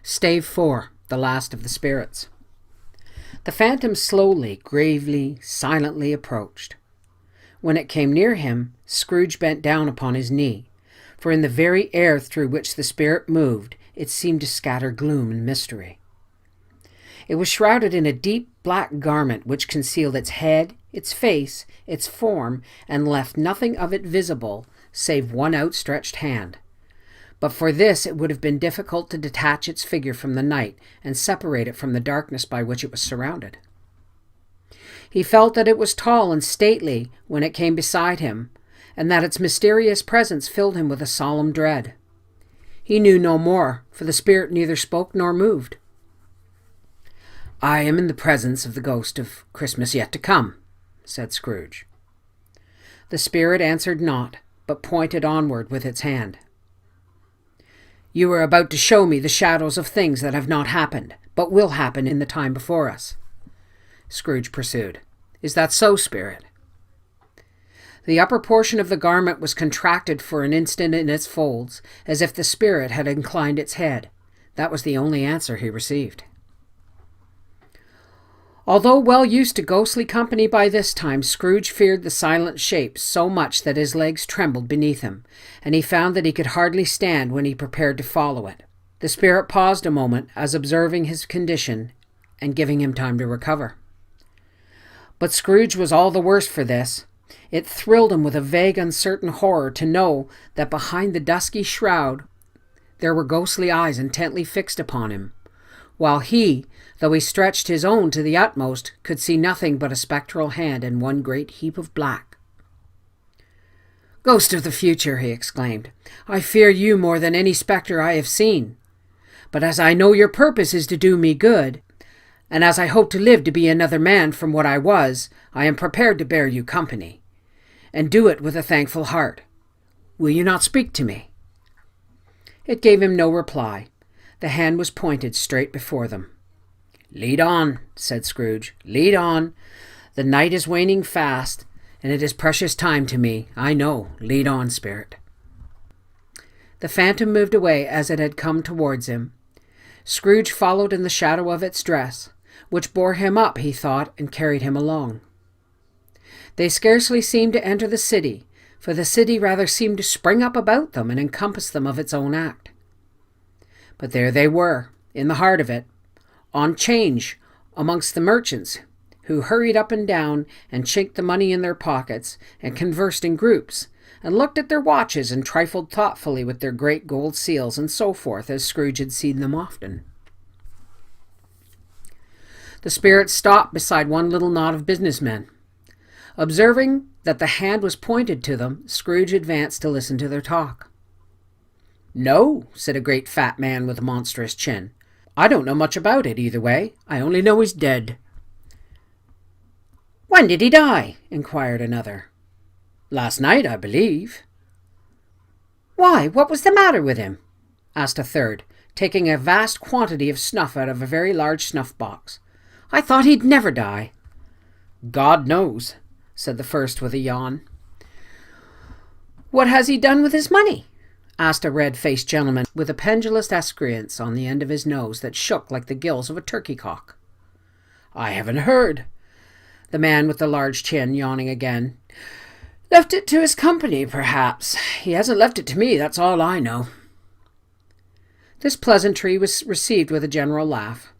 Stave 4, the last of the spirits. The phantom slowly, gravely, silently approached. When it came near him, Scrooge bent down upon his knee, for in the very air through which the spirit moved, it seemed to scatter gloom and mystery. It was shrouded in a deep black garment which concealed its head, its face, its form, and left nothing of it visible save one outstretched hand. But for this it would have been difficult to detach its figure from the night and separate it from the darkness by which it was surrounded. He felt that it was tall and stately when it came beside him, and that its mysterious presence filled him with a solemn dread. He knew no more, for the spirit neither spoke nor moved. "I am in the presence of the ghost of Christmas yet to come," said Scrooge. The spirit answered not, but pointed onward with its hand. "You are about to show me the shadows of things that have not happened, but will happen in the time before us," Scrooge pursued. "Is that so, spirit?" The upper portion of the garment was contracted for an instant in its folds, as if the spirit had inclined its head. That was the only answer he received. Although well used to ghostly company by this time, Scrooge feared the silent shape so much that his legs trembled beneath him, and he found that he could hardly stand when he prepared to follow it. The spirit paused a moment, as observing his condition and giving him time to recover. But Scrooge was all the worse for this. It thrilled him with a vague, uncertain horror to know that behind the dusky shroud there were ghostly eyes intently fixed upon him, while he, though he stretched his own to the utmost, could see nothing but a spectral hand and one great heap of black. "Ghost of the future," he exclaimed, "I fear you more than any spectre I have seen. But as I know your purpose is to do me good, and as I hope to live to be another man from what I was, I am prepared to bear you company, and do it with a thankful heart. Will you not speak to me?" It gave him no reply. The hand was pointed straight before them. "Lead on," said Scrooge. "Lead on. The night is waning fast, and it is precious time to me, I know. Lead on, spirit." The phantom moved away as it had come towards him. Scrooge followed in the shadow of its dress, which bore him up, he thought, and carried him along. They scarcely seemed to enter the city, for the city rather seemed to spring up about them and encompass them of its own act. But there they were, in the heart of it, on 'change, amongst the merchants, who hurried up and down and chinked the money in their pockets and conversed in groups, and looked at their watches and trifled thoughtfully with their great gold seals and so forth, as Scrooge had seen them often. The spirit stopped beside one little knot of businessmen. Observing that the hand was pointed to them, Scrooge advanced to listen to their talk. "No," said a great fat man with a monstrous chin. "I don't know much about it either way. I only know he's dead." "When did he die?" inquired another. "Last night, I believe." "Why, what was the matter with him?" asked a third, taking a vast quantity of snuff out of a very large snuff-box. "I thought he'd never die." "God knows," said the first with a yawn. "What has he done with his money?" asked a red-faced gentleman with a pendulous excrescence on the end of his nose that shook like the gills of a turkey-cock. "I haven't heard." The man with the large chin yawning again. "Left it to his company, perhaps. He hasn't left it to me, that's all I know." This pleasantry was received with a general laugh.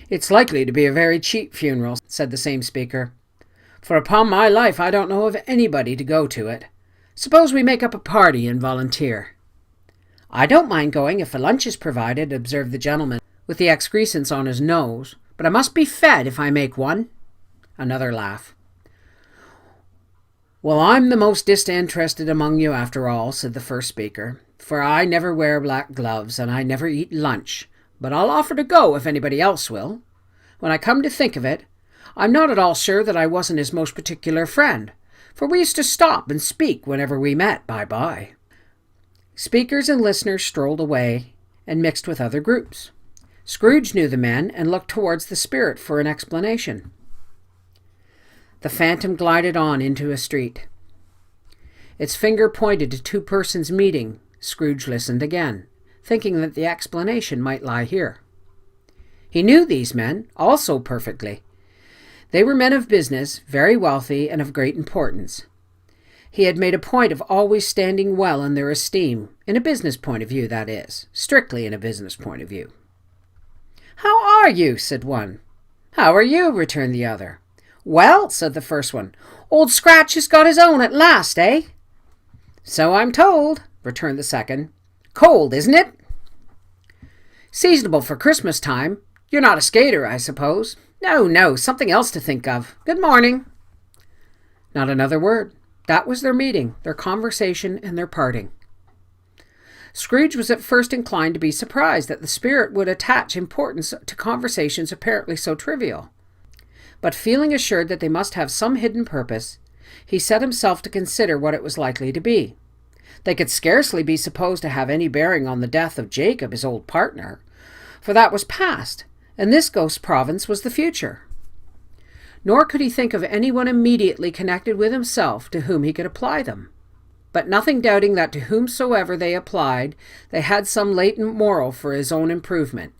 "It's likely to be a very cheap funeral," said the same speaker, "for upon my life I don't know of anybody to go to it. Suppose we make up a party and volunteer." "I don't mind going if a lunch is provided," observed the gentleman with the excrescence on his nose, "but I must be fed if I make one." Another laugh. "Well, I'm the most disinterested among you after all," said the first speaker, "for I never wear black gloves and I never eat lunch, but I'll offer to go if anybody else will. When I come to think of it, I'm not at all sure that I wasn't his most particular friend, for we used to stop and speak whenever we met by. Speakers and listeners strolled away and mixed with other groups. Scrooge knew the men and looked towards the spirit for an explanation. The phantom glided on into a street. Its finger pointed to two persons meeting. Scrooge listened again. thinking that the explanation might lie here. He knew these men also perfectly. They were men of business, very wealthy and of great importance. He had made a point of always standing well in their esteem, in a business point of view, that is, strictly in a business point of view. "How are you?" said one. "How are you?" returned the other. "Well," said the first one, "Old Scratch has got his own at last, eh?" "So I'm told," returned the second. "Cold, isn't it?" "Seasonable for Christmas time. You're not a skater, I suppose?" No, something else to think of. Good morning." Not another word. That was their meeting, their conversation, and their parting. Scrooge was at first inclined to be surprised that the spirit would attach importance to conversations apparently so trivial. But feeling assured that they must have some hidden purpose, he set himself to consider what it was likely to be. They could scarcely be supposed to have any bearing on the death of Jacob, his old partner, for that was past, and this ghost province was the future. Nor could he think of anyone immediately connected with himself to whom he could apply them. But nothing doubting that to whomsoever they applied, they had some latent moral for his own improvement,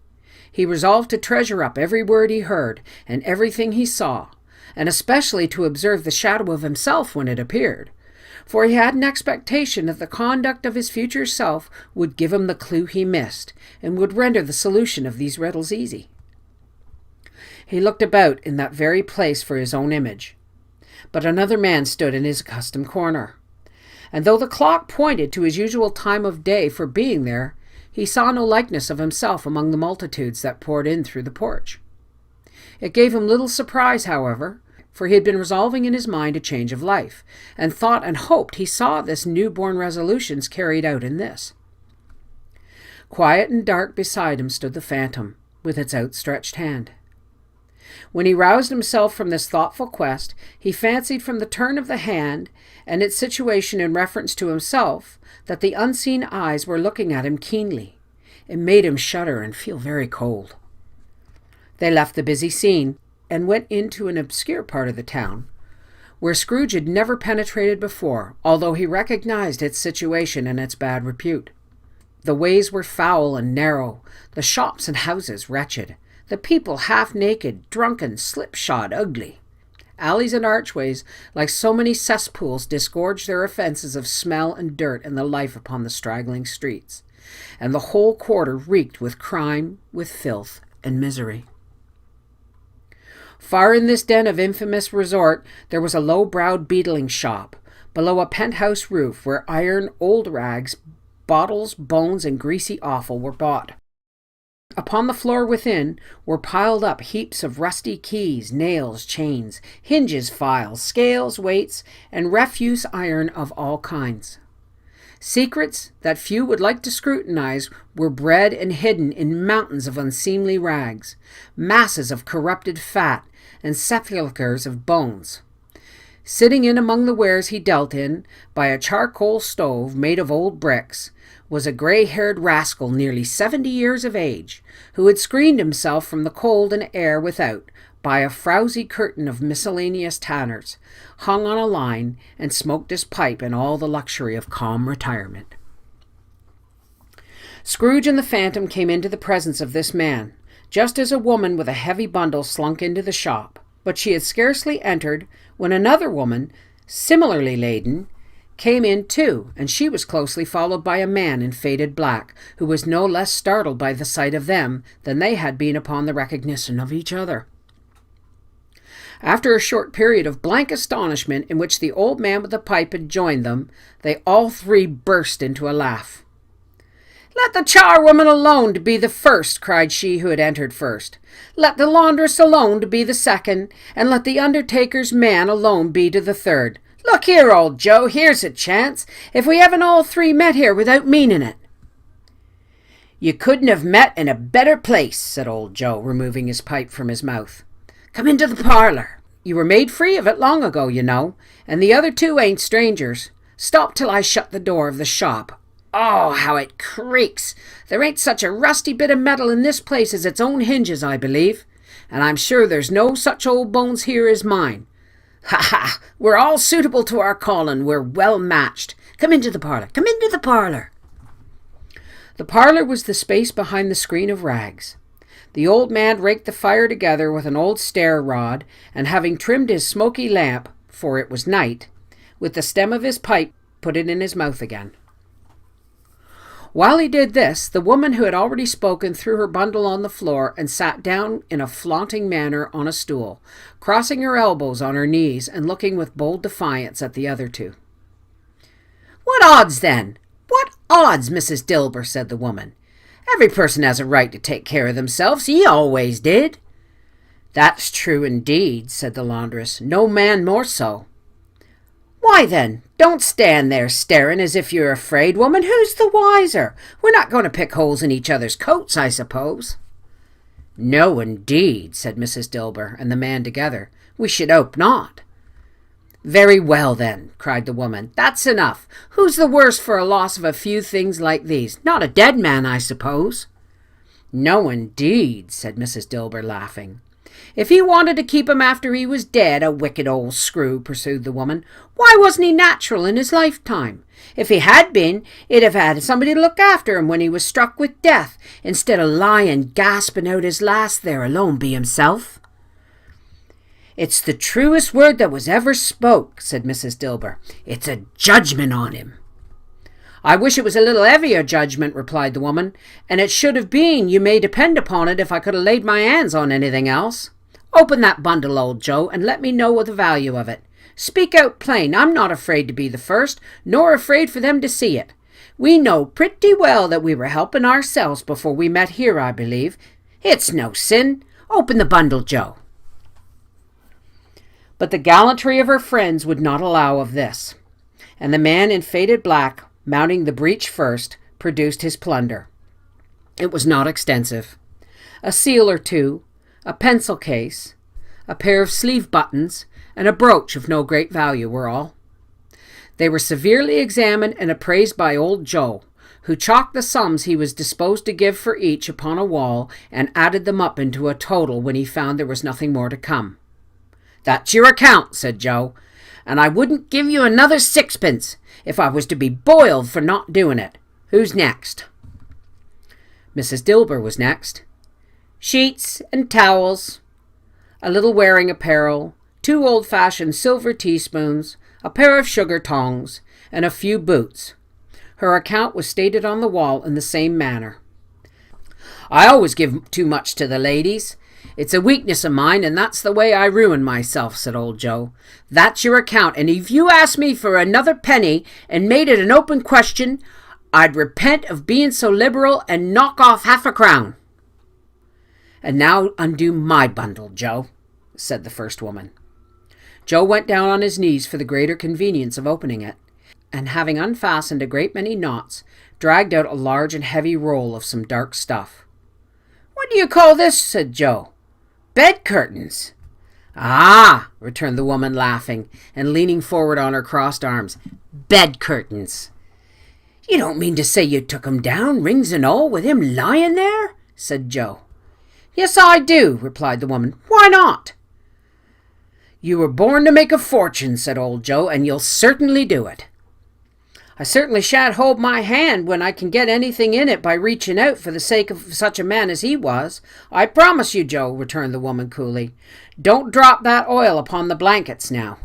he resolved to treasure up every word he heard and everything he saw, and especially to observe the shadow of himself when it appeared, for he had an expectation that the conduct of his future self would give him the clue he missed, and would render the solution of these riddles easy. He looked about in that very place for his own image, but another man stood in his accustomed corner, and though the clock pointed to his usual time of day for being there, he saw no likeness of himself among the multitudes that poured in through the porch. It gave him little surprise, however, for he had been resolving in his mind a change of life, and thought and hoped he saw this new-born resolutions carried out in this. Quiet and dark beside him stood the phantom, with its outstretched hand. When he roused himself from this thoughtful quest, he fancied from the turn of the hand and its situation in reference to himself that the unseen eyes were looking at him keenly. It made him shudder and feel very cold. They left the busy scene and went into an obscure part of the town, where Scrooge had never penetrated before, although he recognized its situation and its bad repute. The ways were foul and narrow, the shops and houses wretched, the people half-naked, drunken, slipshod, ugly. Alleys and archways, like so many cesspools, disgorged their offences of smell and dirt and the life upon the straggling streets, and the whole quarter reeked with crime, with filth, and misery. Far in this den of infamous resort there was a low-browed beetling shop, below a penthouse roof, where iron, old rags, bottles, bones, and greasy offal were bought. Upon the floor within were piled up heaps of rusty keys, nails, chains, hinges, files, scales, weights, and refuse iron of all kinds. Secrets that few would like to scrutinize were bred and hidden in mountains of unseemly rags, masses of corrupted fat, and sepulchres of bones. Sitting in among the wares he dealt in, by a charcoal stove made of old bricks, was a grey-haired rascal nearly 70 years of age, who had screened himself from the cold and air without by a frowsy curtain of miscellaneous tanners, hung on a line, and smoked his pipe in all the luxury of calm retirement. Scrooge and the phantom came into the presence of this man, just as a woman with a heavy bundle slunk into the shop, but she had scarcely entered when another woman, similarly laden, came in too, and she was closely followed by a man in faded black, who was no less startled by the sight of them than they had been upon the recognition of each other. After a short period of blank astonishment in which the old man with the pipe had joined them, they all three burst into a laugh. "Let the charwoman alone to be the first," cried she who had entered first. "Let the laundress alone to be the second, and let the undertaker's man alone be to the third. Look here, old Joe, here's a chance, if we haven't all three met here without meaning it." "You couldn't have met in a better place," said old Joe, removing his pipe from his mouth. "Come into the parlour. You were made free of it long ago, you know, and the other two ain't strangers. Stop till I shut the door of the shop. Oh, how it creaks! There ain't such a rusty bit of metal in this place as its own hinges, I believe, and I'm sure there's no such old bones here as mine. Ha ha! We're all suitable to our calling. We're well matched. Come into the parlour. Come into the parlour." The parlour was the space behind the screen of rags. The old man raked the fire together with an old stair rod, and having trimmed his smoky lamp, for it was night, with the stem of his pipe, put it in his mouth again. While he did this, the woman who had already spoken threw her bundle on the floor and sat down in a flaunting manner on a stool, crossing her elbows on her knees and looking with bold defiance at the other two. "What odds, then? What odds, Mrs. Dilber?" said the woman. "Every person has a right to take care of themselves. Ye always did." "That's true indeed," said the laundress. "No man more so." "Why then, don't stand there staring as if you're afraid, woman. Who's the wiser? We're not going to pick holes in each other's coats, I suppose." "No, indeed," said Mrs. Dilber and the man together. "We should hope not." "Very well, then," cried the woman. "That's enough. Who's the worse for a loss of a few things like these? Not a dead man, I suppose." "No, indeed," said Mrs. Dilber, laughing. "If he wanted to keep him after he was dead, a wicked old screw," pursued the woman, "why wasn't he natural in his lifetime? If he had been, he'd have had somebody to look after him when he was struck with death, instead of lying gasping out his last there alone by himself." "It's the truest word that was ever spoke," said Mrs. Dilber. "It's a judgment on him." "I wish it was a little heavier judgment," replied the woman, "and it should have been, you may depend upon it, if I could have laid my hands on anything else. Open that bundle, old Joe, and let me know the value of it. Speak out plain. I'm not afraid to be the first, nor afraid for them to see it. We know pretty well that we were helping ourselves before we met here, I believe. It's no sin. Open the bundle, Joe." But the gallantry of her friends would not allow of this, and the man in faded black, mounting the breech first, produced his plunder. It was not extensive. A seal or two, a pencil case, a pair of sleeve buttons, and a brooch of no great value were all. They were severely examined and appraised by old Joe, who chalked the sums he was disposed to give for each upon a wall and added them up into a total when he found there was nothing more to come. "That's your account," said Joe, "and I wouldn't give you another sixpence if I was to be boiled for not doing it. Who's next?" Mrs. Dilber was next. "Sheets and towels, a little wearing apparel, 2 old-fashioned silver teaspoons, a pair of sugar tongs, and a few boots." Her account was stated on the wall in the same manner. "I always give too much to the ladies. It's a weakness of mine, and that's the way I ruin myself," said old Joe. "That's your account, and if you asked me for another penny and made it an open question, I'd repent of being so liberal and knock off half a crown." "And now undo my bundle, Joe," said the first woman. Joe went down on his knees for the greater convenience of opening it, and having unfastened a great many knots, dragged out a large and heavy roll of some dark stuff. "What do you call this?" said Joe. "Bed curtains." "Ah," returned the woman, laughing and leaning forward on her crossed arms. "Bed curtains." "You don't mean to say you took 'em down, rings and all, with him lying there?" said Joe. "Yes, I do," replied the woman. "Why not?" "You were born to make a fortune," said old Joe, "and you'll certainly do it." "I certainly shan't hold my hand when I can get anything in it by reaching out for the sake of such a man as he was. I promise you, Joe," returned the woman coolly. "Don't drop that oil upon the blankets now."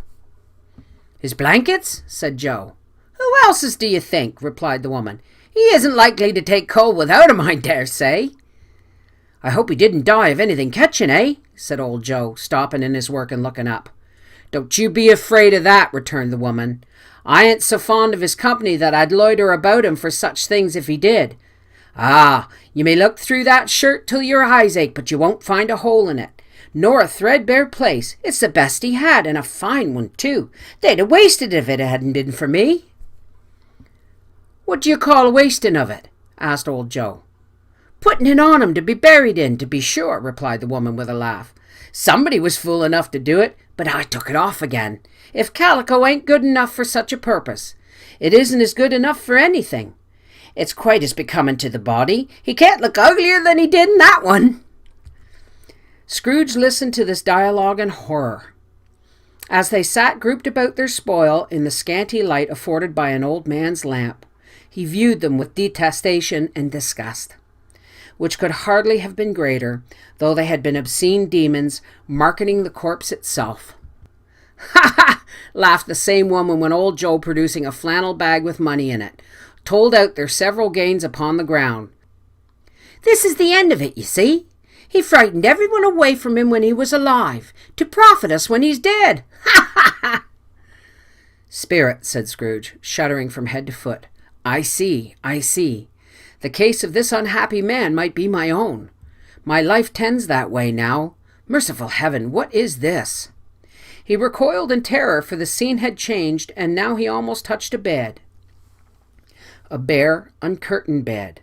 "His blankets?" said Joe. "Who else's do you think?" replied the woman. "He isn't likely to take cold without 'em, I dare say." "I hope he didn't die of anything catching, eh?" said old Joe, stopping in his work and looking up. "Don't you be afraid of that," returned the woman. "I ain't so fond of his company that I'd loiter about him for such things if he did. Ah, you may look through that shirt till your eyes ache, but you won't find a hole in it, nor a threadbare place. It's the best he had, and a fine one too. They'd have wasted it if it hadn't been for me." "What do you call wasting of it?" asked old Joe. "Putting it on him to be buried in, to be sure," replied the woman with a laugh. "Somebody was fool enough to do it, but I took it off again. If calico ain't good enough for such a purpose, it isn't as good enough for anything. It's quite as becoming to the body. He can't look uglier than he did in that one." Scrooge listened to this dialogue in horror. As they sat grouped about their spoil in the scanty light afforded by an old man's lamp, He viewed them with detestation and disgust, which could hardly have been greater, though they had been obscene demons marketing the corpse itself. "Ha ha!" laughed the same woman when old Joe, producing a flannel bag with money in it, told out their several gains upon the ground. "This is the end of it, you see. He frightened everyone away from him when he was alive, to profit us when he's dead. Ha ha ha!" "Spirit," said Scrooge, shuddering from head to foot. I see. The case of this unhappy man might be my own. My life tends that way now. Merciful heaven, what is this?" He recoiled in terror, for the scene had changed, and now he almost touched a bed. A bare, uncurtained bed,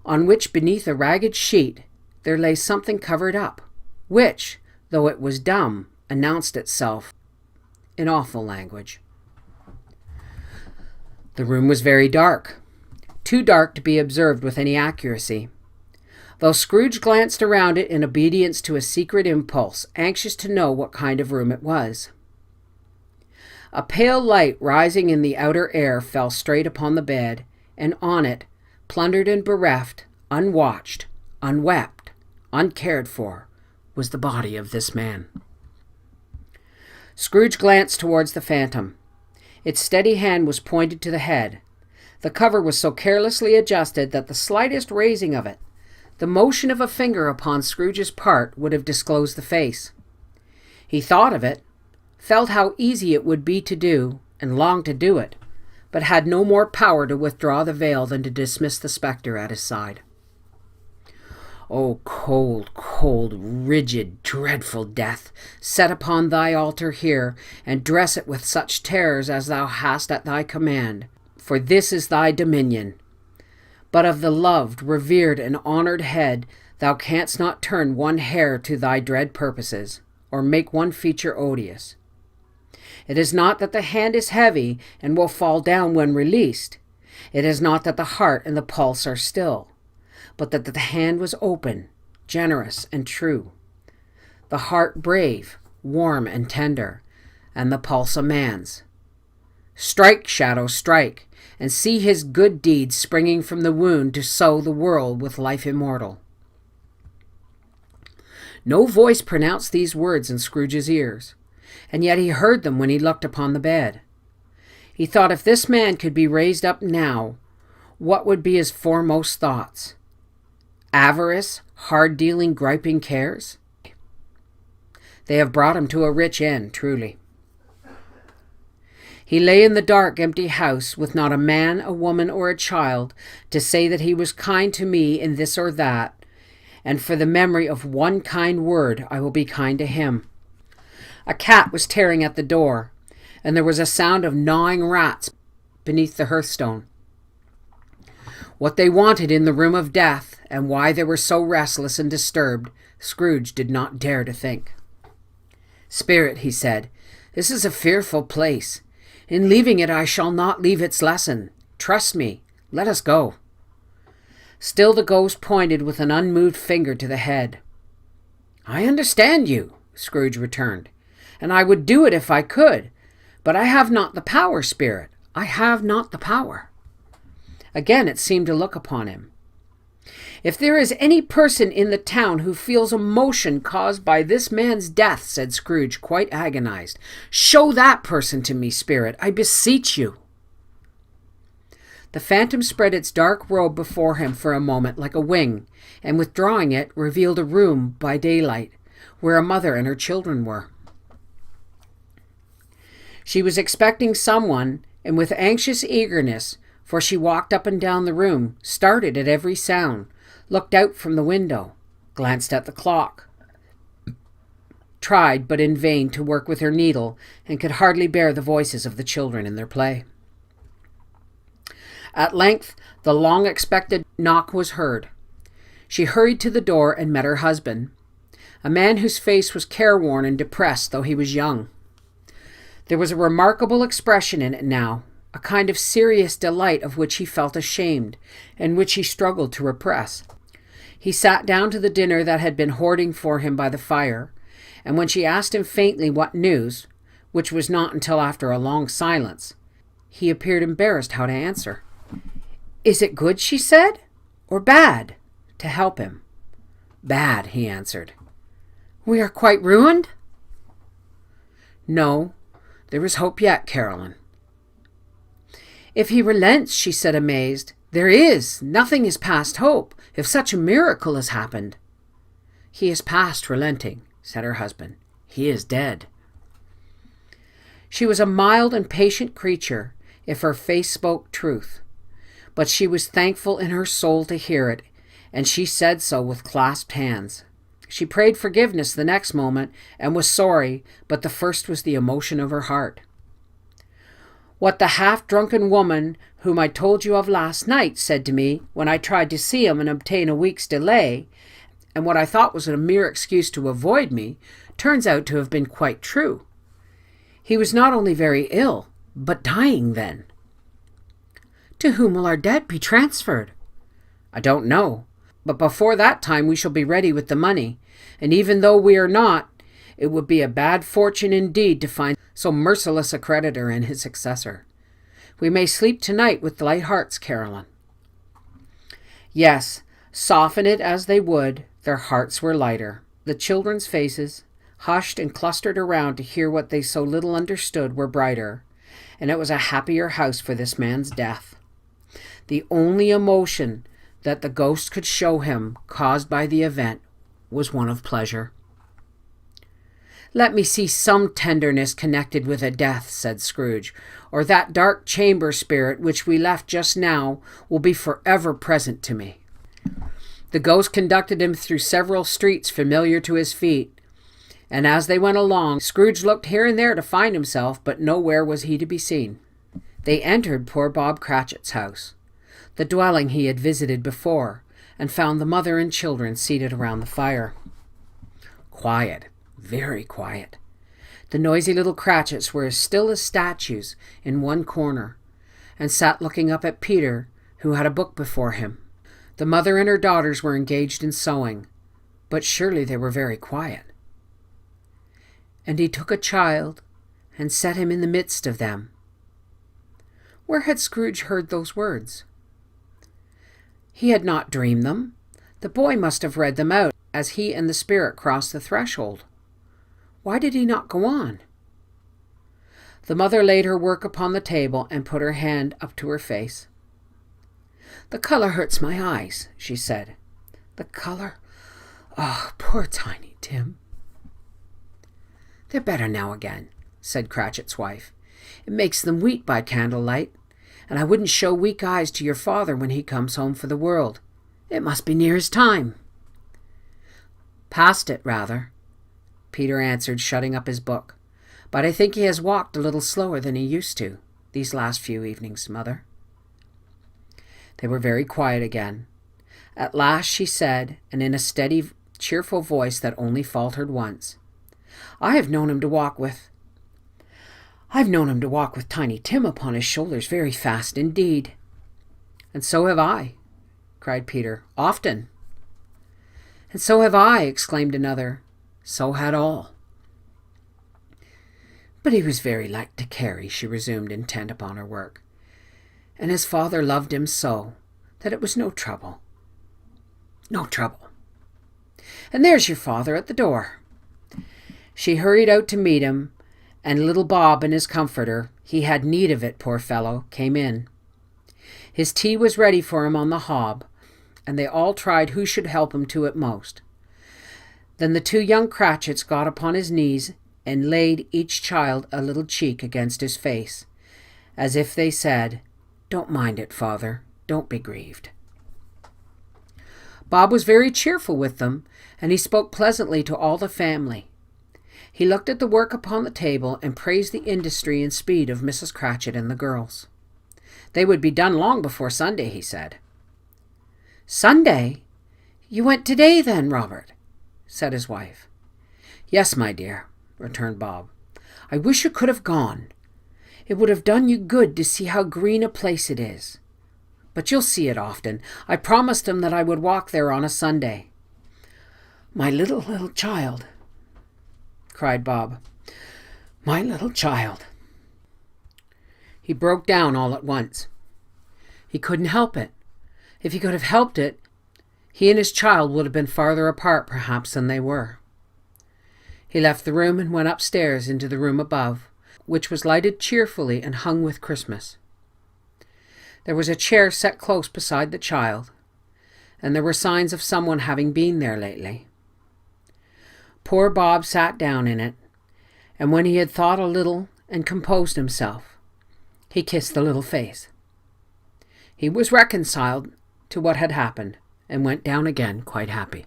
on which, beneath a ragged sheet, there lay something covered up, which, though it was dumb, announced itself in awful language. The room was very dark, too dark to be observed with any accuracy, though Scrooge glanced around it in obedience to a secret impulse, anxious to know what kind of room it was. A pale light rising in the outer air fell straight upon the bed, and on it, plundered and bereft, unwatched, unwept, uncared for, was the body of this man. Scrooge glanced towards the phantom. Its steady hand was pointed to the head. The cover was so carelessly adjusted that the slightest raising of it, the motion of a finger upon Scrooge's part, would have disclosed the face. He thought of it, felt how easy it would be to do, and longed to do it, but had no more power to withdraw the veil than to dismiss the spectre at his side. "O cold, cold, rigid, dreadful death, set upon thy altar here, and dress it with such terrors as thou hast at thy command, for this is thy dominion. But of the loved, revered, and honored head, thou canst not turn one hair to thy dread purposes, or make one feature odious. It is not that the hand is heavy, and will fall down when released. It is not that the heart and the pulse are still, but that the hand was open, generous, and true, the heart brave, warm, and tender, and the pulse a man's. Strike, shadow, strike, and see his good deeds springing from the wound to sow the world with life immortal." No voice pronounced these words in Scrooge's ears, and yet he heard them when he looked upon the bed. He thought if this man could be raised up now, what would be his foremost thoughts? Avarice, hard-dealing, griping cares? They have brought him to a rich end, truly. He lay in the dark, empty house, with not a man, a woman, or a child to say that he was kind to me in this or that, and for the memory of one kind word I will be kind to him. A cat was tearing at the door, and there was a sound of gnawing rats beneath the hearthstone. What they wanted in the room of death, and why they were so restless and disturbed, Scrooge did not dare to think. "Spirit," he said, "this is a fearful place. In leaving it I shall not leave its lesson. Trust me. Let us go." Still the ghost pointed with an unmoved finger to the head. "I understand you," Scrooge returned, "and I would do it if I could, but I have not the power, Spirit. I have not the power." Again it seemed to look upon him. "If there is any person in the town who feels emotion caused by this man's death," said Scrooge, quite agonized, "show that person to me, Spirit, I beseech you." The phantom spread its dark robe before him for a moment like a wing, and withdrawing it, revealed a room by daylight, where a mother and her children were. She was expecting someone, and with anxious eagerness, for she walked up and down the room, started at every sound, looked out from the window, glanced at the clock, tried, but in vain, to work with her needle, and could hardly bear the voices of the children in their play. At length, the long-expected knock was heard. She hurried to the door and met her husband, a man whose face was careworn and depressed, though he was young. There was a remarkable expression in it now, a kind of serious delight of which he felt ashamed, and which he struggled to repress. He sat down to the dinner that had been hoarding for him by the fire, and when she asked him faintly what news, which was not until after a long silence, he appeared embarrassed how to answer. Is it good, she said, or bad, to help him? Bad, he answered. We are quite ruined? No, there is hope yet, Caroline. If he relents, she said, amazed. There is. Nothing is past hope, if such a miracle has happened. He is past relenting, said her husband. He is dead. She was a mild and patient creature, if her face spoke truth. But she was thankful in her soul to hear it, and she said so with clasped hands. She prayed forgiveness the next moment and was sorry, but the first was the emotion of her heart. What the half-drunken woman whom I told you of last night said to me when I tried to see him and obtain a week's delay, and what I thought was a mere excuse to avoid me, turns out to have been quite true. He was not only very ill, but dying then. To whom will our debt be transferred? I don't know, but before that time we shall be ready with the money, and even though we are not, it would be a bad fortune indeed to find so merciless a creditor and his successor. We may sleep tonight with light hearts, Caroline. Yes, soften it as they would, their hearts were lighter. The children's faces, hushed and clustered around to hear what they so little understood, were brighter, and it was a happier house for this man's death. The only emotion that the ghost could show him, caused by the event, was one of pleasure. Let me see some tenderness connected with a death, said Scrooge, or that dark chamber spirit which we left just now will be forever present to me. The ghost conducted him through several streets familiar to his feet, and as they went along, Scrooge looked here and there to find himself, but nowhere was he to be seen. They entered poor Bob Cratchit's house, the dwelling he had visited before, and found the mother and children seated around the fire. Quiet. Very quiet. The noisy little Cratchits were as still as statues in one corner, and sat looking up at Peter, who had a book before him. The mother and her daughters were engaged in sewing, but surely they were very quiet. And he took a child and set him in the midst of them. Where had Scrooge heard those words? He had not dreamed them. The boy must have read them out as he and the spirit crossed the threshold. Why did he not go on? The mother laid her work upon the table and put her hand up to her face. The color hurts my eyes, she said. The color? Oh, poor Tiny Tim. They're better now again, said Cratchit's wife. It makes them weep by candlelight, and I wouldn't show weak eyes to your father when he comes home for the world. It must be near his time. Past it, rather, Peter answered, shutting up his book. But I think he has walked a little slower than he used to, these last few evenings, Mother. They were very quiet again. At last she said, and in a steady, cheerful voice that only faltered once, I've known him to walk with Tiny Tim upon his shoulders very fast indeed. And so have I, cried Peter. Often. And so have I, exclaimed another. So had all. But he was very light to carry, she resumed, intent upon her work, and his father loved him so that it was no trouble. No trouble. And there's your father at the door. She hurried out to meet him, and little Bob and his comforter, he had need of it, poor fellow, came in. His tea was ready for him on the hob, and they all tried who should help him to it most. Then the two young Cratchits got upon his knees and laid each child a little cheek against his face, as if they said, Don't mind it, father, don't be grieved. Bob was very cheerful with them, and he spoke pleasantly to all the family. He looked at the work upon the table and praised the industry and speed of Mrs. Cratchit and the girls. They would be done long before Sunday, he said. Sunday? You went today then, Robert? Said his wife. Yes, my dear, returned Bob. I wish you could have gone. It would have done you good to see how green a place it is. But you'll see it often. I promised him that I would walk there on a Sunday. My little child, cried Bob. My little child. He broke down all at once. He couldn't help it. If he could have helped it, he and his child would have been farther apart perhaps than they were. He left the room and went upstairs into the room above, which was lighted cheerfully and hung with Christmas. There was a chair set close beside the child, and there were signs of someone having been there lately. Poor Bob sat down in it, and when he had thought a little and composed himself, he kissed the little face. He was reconciled to what had happened, and went down again quite happy.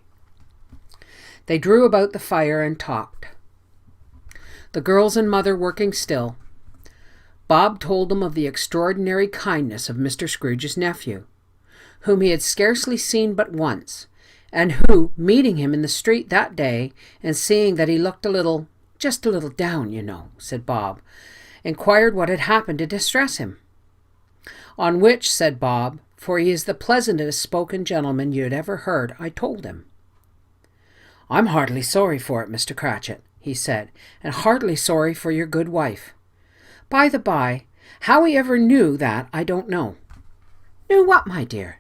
They drew about the fire and talked. The girls and mother working still, Bob told them of the extraordinary kindness of Mr. Scrooge's nephew, whom he had scarcely seen but once, and who, meeting him in the street that day, and seeing that he looked just a little down, you know, said Bob, inquired what had happened to distress him. On which, said Bob, for he is the pleasantest spoken gentleman you had ever heard, I told him. I'm heartily sorry for it, Mr. Cratchit, he said, and heartily sorry for your good wife. By the by, how he ever knew that, I don't know. Knew what, my dear?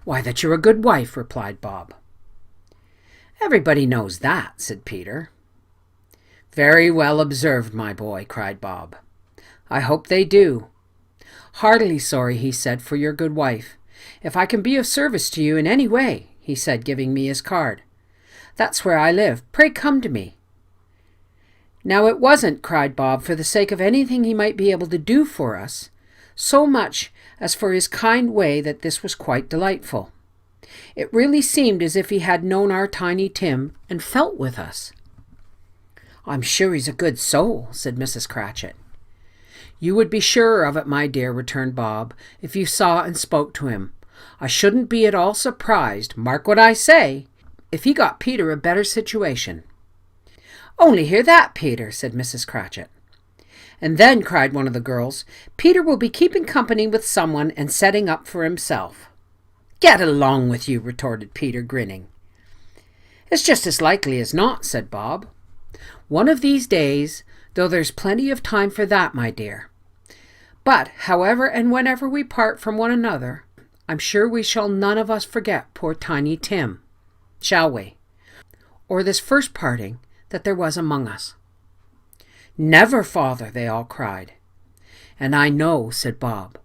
Why, that you're a good wife, replied Bob. Everybody knows that, said Peter. Very well observed, my boy, cried Bob. I hope they do. Heartily sorry, he said, for your good wife. If I can be of service to you in any way, he said, giving me his card. That's where I live. Pray come to me. Now it wasn't, cried Bob, for the sake of anything he might be able to do for us, so much as for his kind way that this was quite delightful. It really seemed as if he had known our Tiny Tim and felt with us. I'm sure he's a good soul, said Mrs. Cratchit. You would be sure of it, my dear, returned Bob, if you saw and spoke to him. I shouldn't be at all surprised, mark what I say, if he got Peter a better situation. Only hear that, Peter, said Mrs. Cratchit. And then, cried one of the girls, Peter will be keeping company with someone and setting up for himself. Get along with you, retorted Peter, grinning. It's just as likely as not, said Bob. One of these days, though there's plenty of time for that, my dear. But, however and whenever we part from one another, I'm sure we shall none of us forget poor Tiny Tim, shall we? Or this first parting that there was among us. Never, father, they all cried. And I know, said Bob,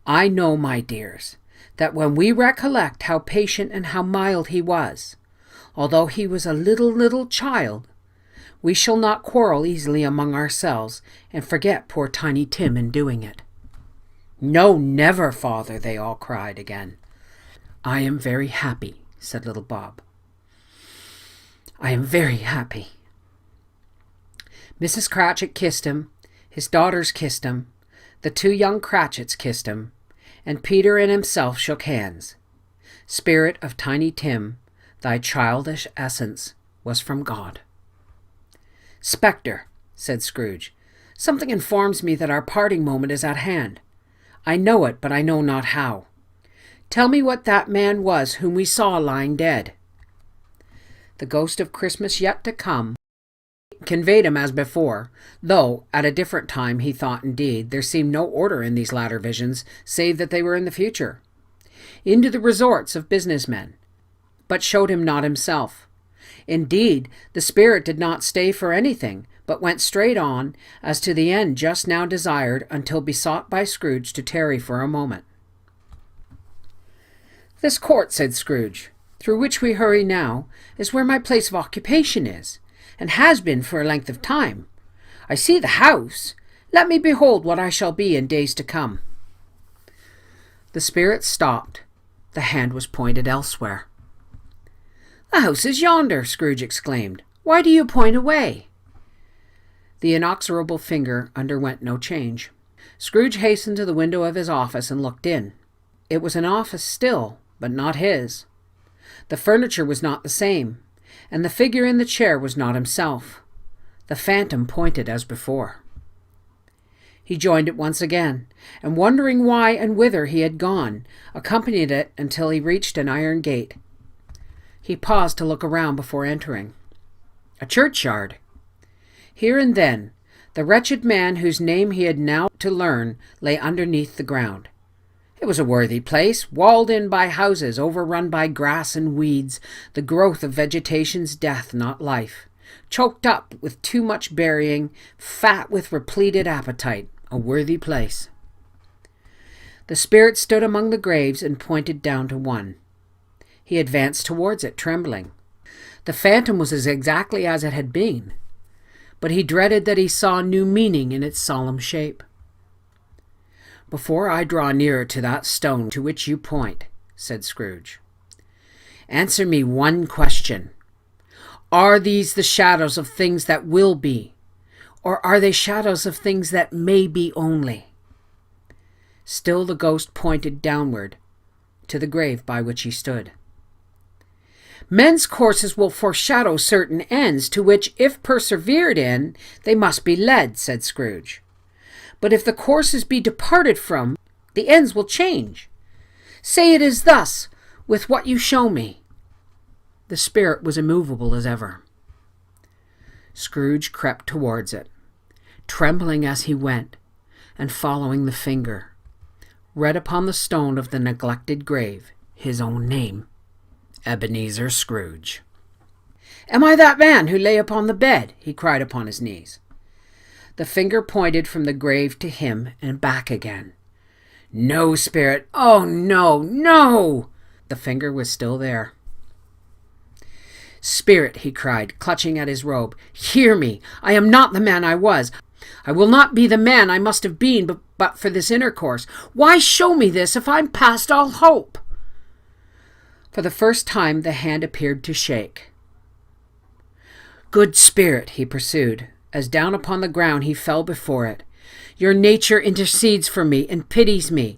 I know, my dears, that when we recollect how patient and how mild he was, although he was a little child, we shall not quarrel easily among ourselves and forget poor Tiny Tim in doing it. No, never, father, they all cried again. I am very happy, said little Bob. I am very happy. Mrs. Cratchit kissed him, his daughters kissed him, the two young Cratchits kissed him, and Peter and himself shook hands. Spirit of Tiny Tim, thy childish essence was from God. Spectre, said Scrooge, something informs me that our parting moment is at hand. I know it, but I know not how. Tell me what that man was whom we saw lying dead. The ghost of Christmas yet to come conveyed him as before, though at a different time he thought indeed there seemed no order in these latter visions, save that they were in the future, into the resorts of business men, but showed him not himself. Indeed, the spirit did not stay for anything, but went straight on, as to the end just now desired, until besought by Scrooge to tarry for a moment. This court, said Scrooge, through which we hurry now, is where my place of occupation is, and has been for a length of time. I see the house. Let me behold what I shall be in days to come. The spirit stopped. The hand was pointed elsewhere. The house is yonder, Scrooge exclaimed. Why do you point away? The inexorable finger underwent no change. Scrooge hastened to the window of his office and looked in. It was an office still, but not his. The furniture was not the same, and the figure in the chair was not himself. The phantom pointed as before. He joined it once again, and wondering why and whither he had gone, accompanied it until he reached an iron gate. He paused to look around before entering. A churchyard. Here and then, the wretched man whose name he had now to learn lay underneath the ground. It was a worthy place, walled in by houses, overrun by grass and weeds, the growth of vegetation's death, not life, choked up with too much burying, fat with repleted appetite, a worthy place. The spirit stood among the graves and pointed down to one. He advanced towards it, trembling. The phantom was exactly as it had been, but he dreaded that he saw new meaning in its solemn shape. "Before I draw nearer to that stone to which you point," said Scrooge, "answer me one question. Are these the shadows of things that will be, or are they shadows of things that may be only?" Still the ghost pointed downward to the grave by which he stood. "Men's courses will foreshadow certain ends, to which, if persevered in, they must be led," said Scrooge. "But if the courses be departed from, the ends will change. Say it is thus with what you show me." The spirit was immovable as ever. Scrooge crept towards it, trembling as he went, and following the finger, read upon the stone of the neglected grave his own name, Ebenezer Scrooge. "Am I that man who lay upon the bed?" he cried upon his knees. The finger pointed from the grave to him and back again. "No, spirit, oh no, no!" The finger was still there. "Spirit," he cried, clutching at his robe, "hear me! I am not the man I was. I will not be the man I must have been but for this intercourse. Why show me this if I'm past all hope?" For the first time the hand appeared to shake. "Good spirit," he pursued, as down upon the ground he fell before it, "your nature intercedes for me and pities me.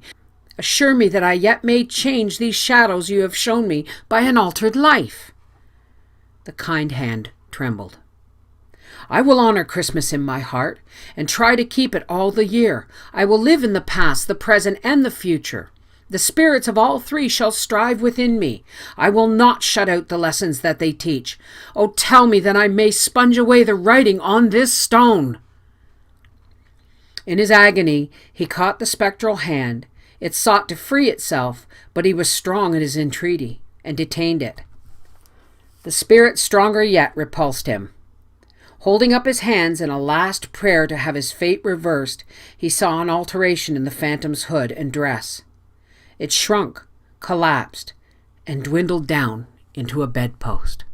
Assure me that I yet may change these shadows you have shown me by an altered life." The kind hand trembled. "I will honor Christmas in my heart, and try to keep it all the year. I will live in the past, the present, and the future. The spirits of all three shall strive within me. I will not shut out the lessons that they teach. Oh, tell me that I may sponge away the writing on this stone." In his agony, he caught the spectral hand. It sought to free itself, but he was strong in his entreaty, and detained it. The spirit, stronger yet, repulsed him. Holding up his hands in a last prayer to have his fate reversed, he saw an alteration in the phantom's hood and dress. It shrunk, collapsed, and dwindled down into a bedpost.